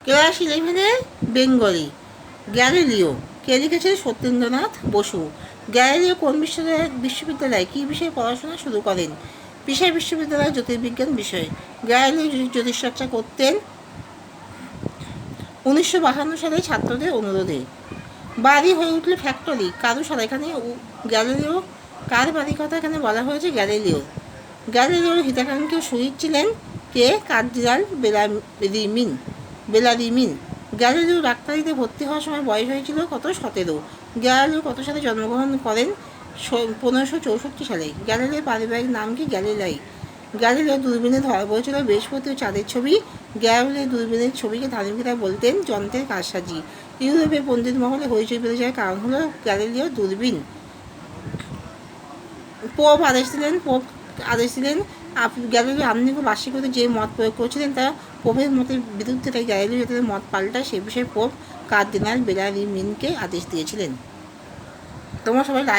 Class 11-এ Bengali. Galileo. কে লিখেছেন? সত্যেন্দ্রনাথ বসু। গ্যালিলিও কোন বিশ্ববিদ্যালয়ে কী বিষয়ে পড়াশোনা শুরু করেন? পিসাই বিশ্ববিদ্যালয় জ্যোতির্বিজ্ঞান বিষয়ে। গ্যালিলিও জ্যোতিষচর্চা করতেন 1952 সালে ছাত্রদের অনুরোধে। বাড়ি হয়ে উঠল ফ্যাক্টরি কারু সারা। এখানে গ্যালিলিও কার বাড়ির কথা এখানে বলা হয়েছে? গ্যালিলিও। গ্যালিলিওর হিতাকাঙ্ক্ষী শহীদ ছিলেন কে? কার্ডিনাল বেলারিমিন। গ্যালিলিও ডাক্তারিতে ভর্তি হওয়ার সময় বয়স হয়েছিল কত? 17। গ্যালিলিও কত সালে জন্মগ্রহণ করেন? 1564 সালে। গ্যালিলিওর পারিবারিক নাম কি? গ্যালিলাই। গ্যালিলিও দূরবীনে ধরা পড়েছিল বৃহস্পতি ও চাঁদের ছবি। গ্যালিলিও দূরবীনের ছবিকে ধার্মিকতা বলতেন যন্ত্রের কারসাজি। ইউরোপে পণ্ডিত মহলে হইচই বেড়ে যাওয়ার কারণ হলো গ্যালিলিও দূরবীন। পোপ আদেশ দিলেন গ্যালিলিও আধুনিক বার্ষিকতে যে মত প্রয়োগ করেছিলেন তা পোপের মতের বিরুদ্ধে, তাই গ্যালিলিও যাতে মত পাল্টায় সে বিষয়ে পোপ কার্দিনাল বেলারিমিনকে আদেশ দিয়েছিলেন। তোমরা সবাই